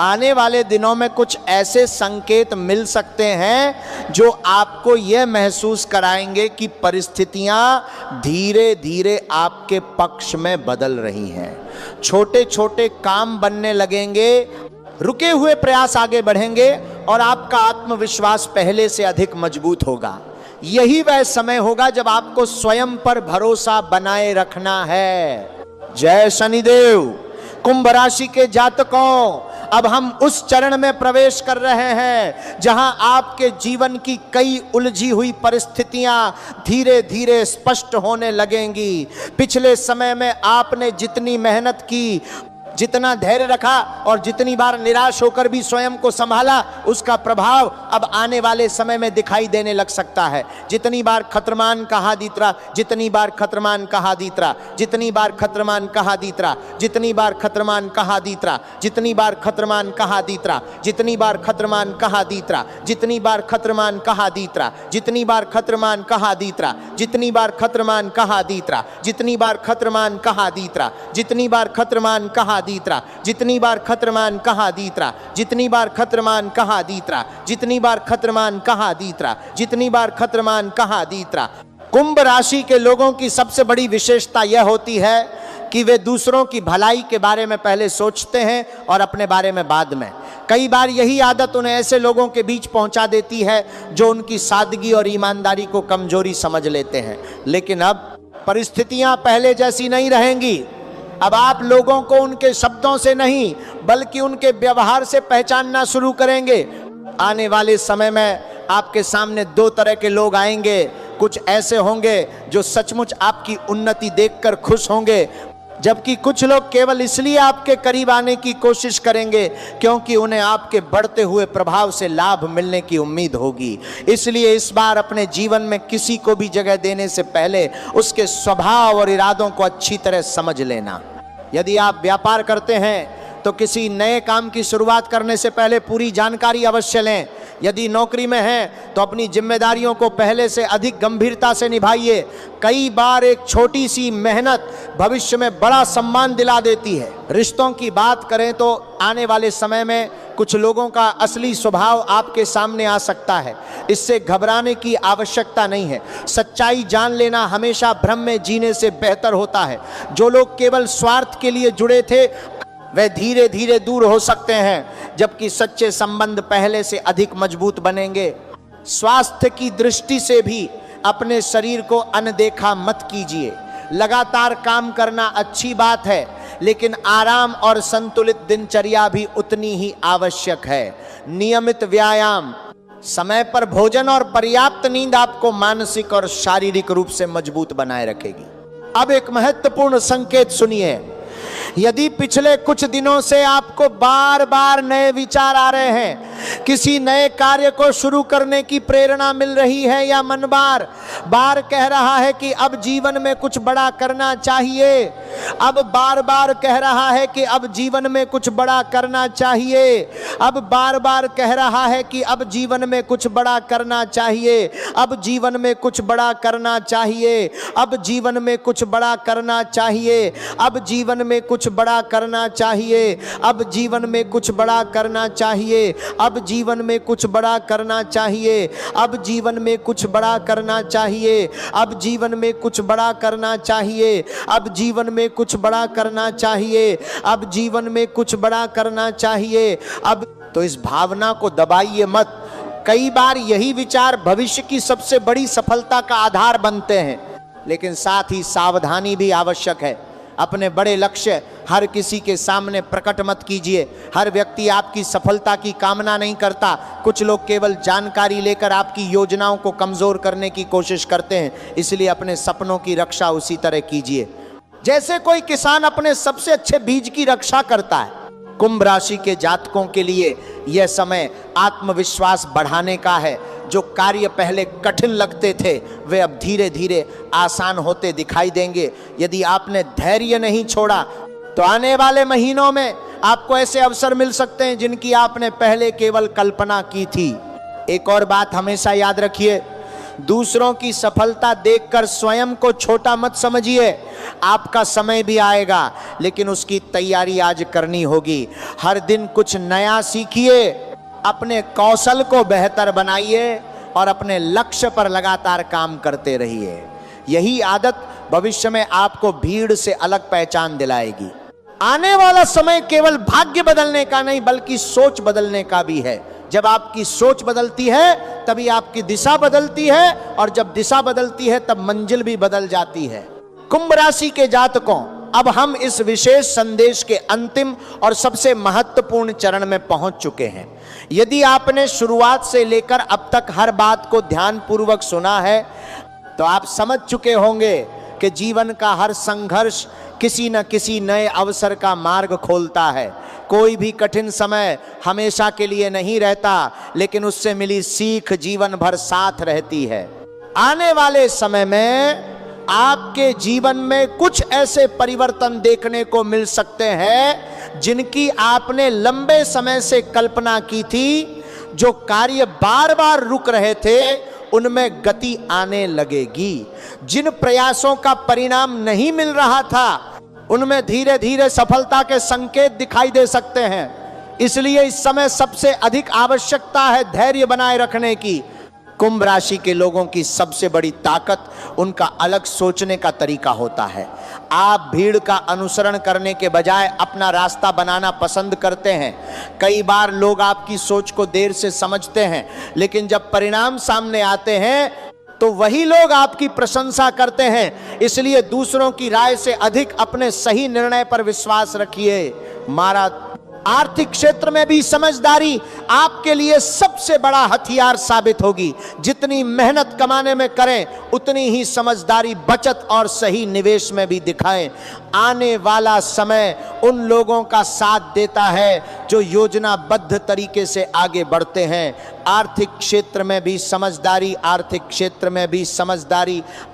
आने वाले दिनों में कुछ ऐसे संकेत मिल सकते हैं जो आपको यह महसूस कराएंगे कि परिस्थितियां धीरे धीरे आपके पक्ष में बदल रही हैं। छोटे छोटे काम बनने लगेंगे, रुके हुए प्रयास आगे बढ़ेंगे और आपका आत्मविश्वास पहले से अधिक मजबूत होगा। यही वह समय होगा जब आपको स्वयं पर भरोसा बनाए रखना है। जय शनिदेव। कुंभ राशि के जातकों, अब हम उस चरण में प्रवेश कर रहे हैं जहां आपके जीवन की कई उलझी हुई परिस्थितियां धीरे धीरे स्पष्ट होने लगेंगी। पिछले समय में आपने जितनी मेहनत की, जितना धैर्य रखा और जितनी बार निराश होकर भी स्वयं को संभाला, उसका प्रभाव अब आने वाले समय में दिखाई देने लग सकता है। जितनी बार खत्रमान कहा दीतरा, जितनी बार खत्रमान कहा दीतरा, जितनी बार खत्रमान कहा दीतरा, जितनी बार खत्रमान कहा दीतरा, जितनी बार खत्रमान कहा दीतरा, जितनी बार खत्रमान कहा दीतरा, जितनी बार खत्रमान कहा दीतरा, जितनी बार खत्रमान कहा दीतरा, जितनी बार खत्रमान कहा दीतरा, जितनी बार खत्रमान कहा दीतरा, जितनी बार खत्रमान कहा दीतरा, जितनी बार खत्रमान कहा दीतरा, जितनी बार खत्रमान कहा दीतरा, जितनी बार खत्रमान कहा दीतरा, जितनी बार खत्रमान कहा दीतरा। कुंभ राशि के लोगों की सबसे बड़ी विशेषता यह होती है कि वे दूसरों की भलाई के बारे में पहले सोचते हैं और अपने बारे में बाद में। कई बार यही आदत उन्हें ऐसे लोगों के बीच पहुंचा देती है जो उनकी सादगी और ईमानदारी को कमजोरी समझ लेते हैं। लेकिन अब परिस्थितियां पहले जैसी नहीं रहेंगी। अब आप लोगों को उनके शब्दों से नहीं बल्कि उनके व्यवहार से पहचानना शुरू करेंगे। आने वाले समय में आपके सामने दो तरह के लोग आएंगे। कुछ ऐसे होंगे जो सचमुच आपकी उन्नति देखकर खुश होंगे, जबकि कुछ लोग केवल इसलिए आपके करीब आने की कोशिश करेंगे क्योंकि उन्हें आपके बढ़ते हुए प्रभाव से लाभ मिलने की उम्मीद होगी। इसलिए इस बार अपने जीवन में किसी को भी जगह देने से पहले उसके स्वभाव और इरादों को अच्छी तरह समझ लेना। यदि आप व्यापार करते हैं तो किसी नए काम की शुरुआत करने से पहले पूरी जानकारी अवश्य लें। यदि नौकरी में हैं तो अपनी जिम्मेदारियों को पहले से अधिक गंभीरता से निभाइए। कई बार एक छोटी सी मेहनत भविष्य में बड़ा सम्मान दिला देती है। रिश्तों की बात करें तो आने वाले समय में कुछ लोगों का असली स्वभाव आपके सामने आ सकता है। इससे घबराने की आवश्यकता नहीं है। सच्चाई जान लेना हमेशा भ्रम में जीने से बेहतर होता है। जो लोग केवल स्वार्थ के लिए जुड़े थे वे धीरे धीरे दूर हो सकते हैं, जबकि सच्चे संबंध पहले से अधिक मजबूत बनेंगे। स्वास्थ्य की दृष्टि से भी अपने शरीर को अनदेखा मत कीजिए। लगातार काम करना अच्छी बात है, लेकिन आराम और संतुलित दिनचर्या भी उतनी ही आवश्यक है। नियमित व्यायाम, समय पर भोजन और पर्याप्त नींद आपको मानसिक और शारीरिक रूप से मजबूत बनाए रखेगी। अब एक महत्वपूर्ण संकेत सुनिए। यदि पिछले कुछ दिनों से आपको बार बार नए विचार आ रहे हैं, किसी नए कार्य को शुरू करने की प्रेरणा मिल रही है या मन बार बार कह रहा है कि अब जीवन में कुछ बड़ा करना चाहिए, अब बार बार कह रहा है कि अब जीवन में कुछ बड़ा करना चाहिए, अब बार बार कह रहा है कि अब जीवन में कुछ बड़ा करना चाहिए, अब जीवन में कुछ बड़ा करना चाहिए, अब जीवन में कुछ बड़ा करना चाहिए, अब जीवन में कुछ बड़ा करना चाहिए, अब जीवन में कुछ बड़ा करना चाहिए, अब जीवन में कुछ बड़ा करना चाहिए, अब जीवन में कुछ बड़ा करना चाहिए, अब जीवन में कुछ बड़ा करना चाहिए, अब जीवन में कुछ बड़ा करना चाहिए, अब जीवन में कुछ बड़ा करना चाहिए। अब तो इस भावना को दबाइए मत। कई बार यही विचार भविष्य की सबसे बड़ी सफलता का आधार बनते हैं, लेकिन साथ ही सावधानी भी आवश्यक है। अपने बड़े लक्ष्य हर किसी के सामने प्रकट मत कीजिए। हर व्यक्ति आपकी सफलता की कामना नहीं करता। कुछ लोग केवल जानकारी लेकर आपकी योजनाओं को कमजोर करने की कोशिश करते हैं। इसलिए अपने सपनों की रक्षा उसी तरह कीजिए जैसे कोई किसान अपने सबसे अच्छे बीज की रक्षा करता है। कुंभ राशि के जातकों के लिए यह समय आत्मविश्वास बढ़ाने का है। जो कार्य पहले कठिन लगते थे वे अब धीरे धीरे आसान होते दिखाई देंगे। यदि आपने धैर्य नहीं छोड़ा तो आने वाले महीनों में आपको ऐसे अवसर मिल सकते हैं जिनकी आपने पहले केवल कल्पना की थी। एक और बात हमेशा याद रखिए, दूसरों की सफलता देखकर स्वयं को छोटा मत समझिए। आपका समय भी आएगा, लेकिन उसकी तैयारी आज करनी होगी। हर दिन कुछ नया सीखिए, अपने कौशल को बेहतर बनाइए और अपने लक्ष्य पर लगातार काम करते रहिए। यही आदत भविष्य में आपको भीड़ से अलग पहचान दिलाएगी। आने वाला समय केवल भाग्य बदलने का नहीं, बल्कि सोच बदलने का भी है। जब आपकी सोच बदलती है तभी आपकी दिशा बदलती है, और जब दिशा बदलती है तब मंजिल भी बदल जाती है। कुंभ राशि के जातकों, अब हम इस विशेष संदेश के अंतिम और सबसे महत्वपूर्ण चरण में पहुंच चुके हैं। यदि आपने शुरुआत से लेकर अब तक हर बात को ध्यानपूर्वक सुना है तो आप समझ चुके होंगे कि जीवन का हर संघर्ष किसी न किसी नए अवसर का मार्ग खोलता है। कोई भी कठिन समय हमेशा के लिए नहीं रहता, लेकिन उससे मिली सीख जीवन भर साथ रहती है। आने वाले समय में आपके जीवन में कुछ ऐसे परिवर्तन देखने को मिल सकते हैं जिनकी आपने लंबे समय से कल्पना की थी। जो कार्य बार बार रुक रहे थे उनमें गति आने लगेगी। जिन प्रयासों का परिणाम नहीं मिल रहा था उनमें धीरे धीरे सफलता के संकेत दिखाई दे सकते हैं। इसलिए इस समय सबसे अधिक आवश्यकता है धैर्य बनाए रखने की। कुंभ राशि के लोगों की सबसे बड़ी ताकत उनका अलग सोचने का तरीका होता है। आप भीड़ का अनुसरण करने के बजाय अपना रास्ता बनाना पसंद करते हैं। कई बार लोग आपकी सोच को देर से समझते हैं, लेकिन जब परिणाम सामने आते हैं तो वही लोग आपकी प्रशंसा करते हैं। इसलिए दूसरों की राय से अधिक अपने सही निर्णय पर विश्वास रखिए। मारा आर्थिक क्षेत्र में भी समझदारी आपके लिए सबसे बड़ा हथियार साबित होगी। जितनी मेहनत कमाने में करें उतनी ही समझदारी बचत और सही निवेश में भी दिखाएं। आने वाला समय उन लोगों का साथ देता है जो योजनाबद्ध तरीके से आगे बढ़ते हैं। आर्थिक क्षेत्र में भी समझदारी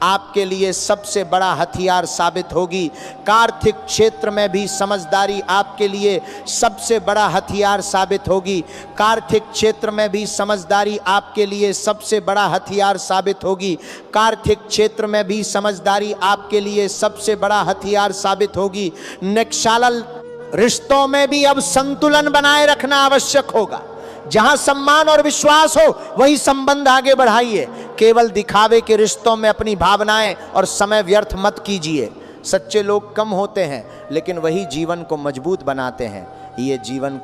आपके लिए सबसे बड़ा हथियार साबित होगी। कार्थिक क्षेत्र में भी समझदारी आपके लिए सबसे बड़ा हथियार साबित होगी। कार्थिक क्षेत्र में भी समझदारी आपके लिए सबसे बड़ा हथियार साबित होगी। कार्थिक क्षेत्र में भी समझदारी आपके लिए सबसे बड़ा हथियार साबित होगी। निक्षालन रिश्तों में भी अब संतुलन बनाए रखना आवश्यक होगा। जहां सम्मान और विश्वास हो वही संबंध आगे बढ़ाइए। केवल दिखावे के रिश्तों में अपनी भावनाएं और समय व्यर्थ मत कीजिए। सच्चे लोग कम होते हैं, लेकिन वही जीवन को मजबूत बनाते हैं। ये जीवन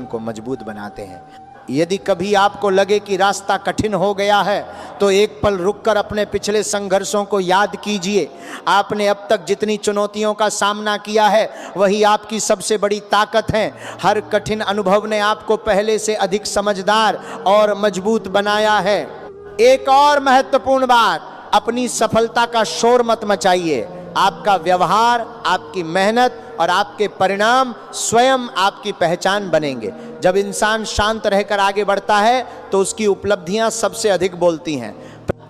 को मजबूत बनाते हैं। यदि कभी आपको लगे कि रास्ता कठिन हो गया है तो एक पल रुककर अपने पिछले संघर्षों को याद कीजिए। आपने अब तक जितनी चुनौतियों का सामना किया है वही आपकी सबसे बड़ी ताकत है। हर कठिन अनुभव ने आपको पहले से अधिक समझदार और मजबूत बनाया है। एक और महत्वपूर्ण बात, अपनी सफलता का शोर मत मचाइए। आपका व्यवहार, आपकी मेहनत और आपके परिणाम स्वयं आपकी पहचान बनेंगे। जब इंसान शांत रहकर आगे बढ़ता है तो उसकी उपलब्धियां सबसे अधिक बोलती हैं।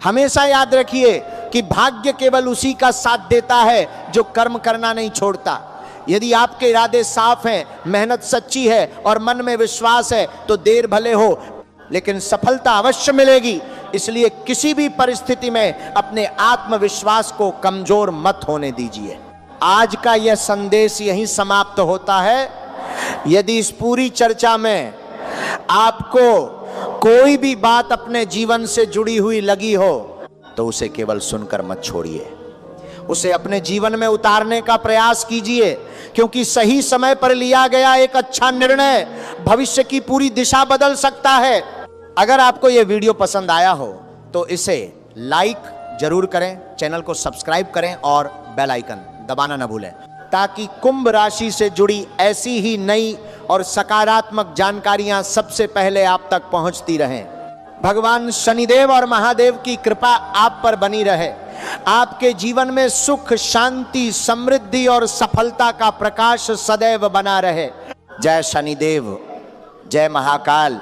हमेशा याद रखिए कि भाग्य केवल उसी का साथ देता है जो कर्म करना नहीं छोड़ता। यदि आपके इरादे साफ हैं, मेहनत सच्ची है और मन में विश्वास है तो देर भले हो लेकिन सफलता अवश्य मिलेगी। इसलिए किसी भी परिस्थिति में अपने आत्मविश्वास को कमजोर मत होने दीजिए। आज का यह संदेश यहीं समाप्त होता है। यदि इस पूरी चर्चा में आपको कोई भी बात अपने जीवन से जुड़ी हुई लगी हो तो उसे केवल सुनकर मत छोड़िए, उसे अपने जीवन में उतारने का प्रयास कीजिए, क्योंकि सही समय पर लिया गया एक अच्छा निर्णय भविष्य की पूरी दिशा बदल सकता है। अगर आपको यह वीडियो पसंद आया हो तो इसे लाइक जरूर करें, चैनल को सब्सक्राइब करें और बेल आइकन दबाना न भूलें, ताकि कुंभ राशि से जुड़ी ऐसी ही नई और सकारात्मक जानकारियां सबसे पहले आप तक पहुंचती रहें। भगवान शनिदेव और महादेव की कृपा आप पर बनी रहे। आपके जीवन में सुख, शांति, समृद्धि और सफलता का प्रकाश सदैव बना रहे। जय शनिदेव, जय महाकाल।